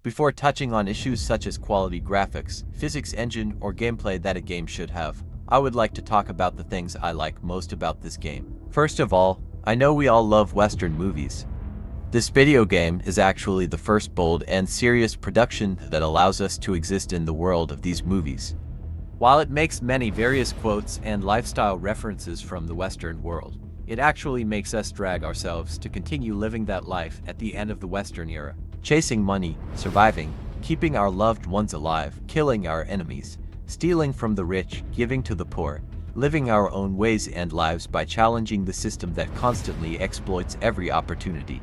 before touching on issues such as quality graphics, physics engine, or gameplay that a game should have. I would like to talk about the things I like most about this game. First of all, I know we all love Western movies. This video game is actually the first bold and serious production that allows us to exist in the world of these movies. While it makes many various quotes and lifestyle references from the Western world, it actually makes us drag ourselves to continue living that life at the end of the Western era. Chasing money, surviving, keeping our loved ones alive, killing our enemies, stealing from the rich, giving to the poor, living our own ways and lives by challenging the system that constantly exploits every opportunity.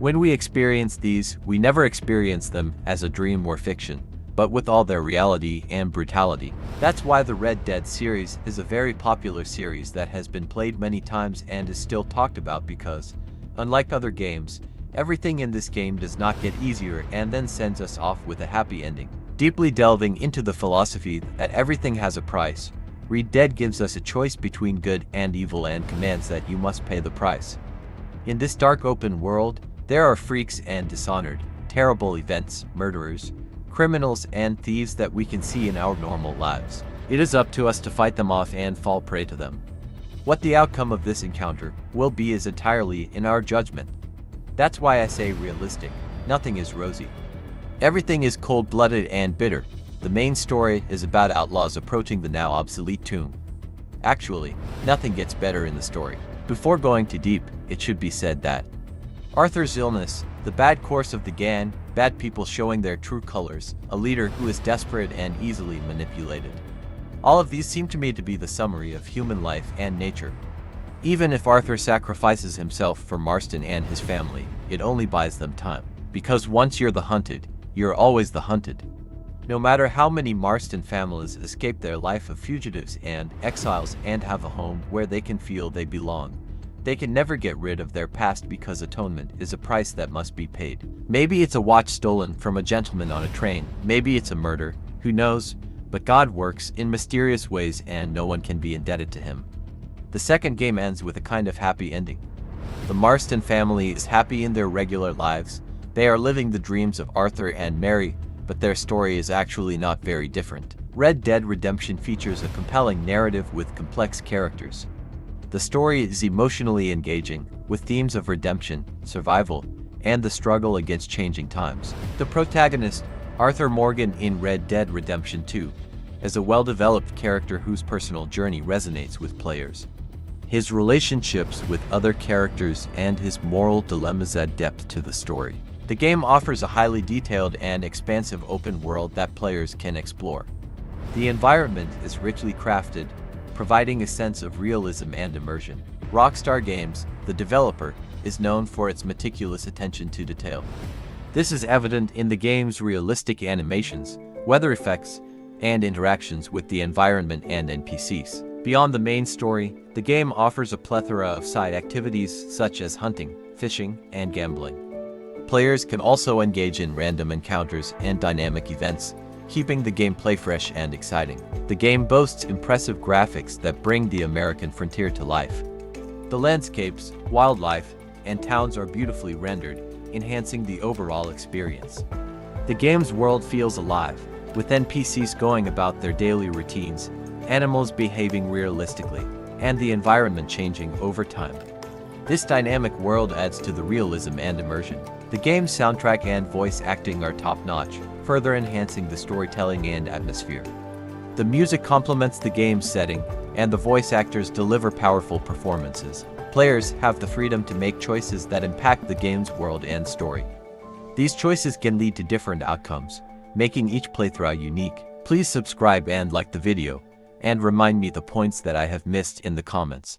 When we experience these, we never experience them as a dream or fiction, but with all their reality and brutality. That's why the Red Dead series is a very popular series that has been played many times and is still talked about because, unlike other games, everything in this game does not get easier and then sends us off with a happy ending. Deeply delving into the philosophy that everything has a price, Red Dead gives us a choice between good and evil and commands that you must pay the price. In this dark open world, there are freaks and dishonored, terrible events, murderers, criminals and thieves that we can see in our normal lives. It is up to us to fight them off and fall prey to them. What the outcome of this encounter will be is entirely in our judgment. That's why I say realistic. Nothing is rosy. Everything is cold-blooded and bitter. The main story is about outlaws approaching the now obsolete tomb. Actually, nothing gets better in the story. Before going too deep, it should be said that Arthur's illness, the bad course of the gang, bad people showing their true colors, a leader who is desperate and easily manipulated. All of these seem to me to be the summary of human life and nature. Even if Arthur sacrifices himself for Marston and his family, it only buys them time. Because once you're the hunted, you're always the hunted. No matter how many Marston families escape their life of fugitives and exiles and have a home where they can feel they belong, they can never get rid of their past because atonement is a price that must be paid. Maybe it's a watch stolen from a gentleman on a train, maybe it's a murder, who knows, but God works in mysterious ways and no one can be indebted to him. The second game ends with a kind of happy ending. The Marston family is happy in their regular lives. They are living the dreams of Arthur and Mary, but their story is actually not very different. Red Dead Redemption features a compelling narrative with complex characters. The story is emotionally engaging, with themes of redemption, survival, and the struggle against changing times. The protagonist, Arthur Morgan in Red Dead Redemption 2, is a well-developed character whose personal journey resonates with players. His relationships with other characters and his moral dilemmas add depth to the story. The game offers a highly detailed and expansive open world that players can explore. The environment is richly crafted, providing a sense of realism and immersion. Rockstar Games, the developer, is known for its meticulous attention to detail. This is evident in the game's realistic animations, weather effects, and interactions with the environment and NPCs. Beyond the main story, the game offers a plethora of side activities such as hunting, fishing, and gambling. Players can also engage in random encounters and dynamic events, keeping the gameplay fresh and exciting. The game boasts impressive graphics that bring the American frontier to life. The landscapes, wildlife, and towns are beautifully rendered, enhancing the overall experience. The game's world feels alive, with NPCs going about their daily routines, animals behaving realistically, and the environment changing over time. This dynamic world adds to the realism and immersion. The game's soundtrack and voice acting are top-notch, further enhancing the storytelling and atmosphere. The music complements the game's setting, and the voice actors deliver powerful performances. Players have the freedom to make choices that impact the game's world and story. These choices can lead to different outcomes, making each playthrough unique. Please subscribe and like the video, and remind me the points that I have missed in the comments.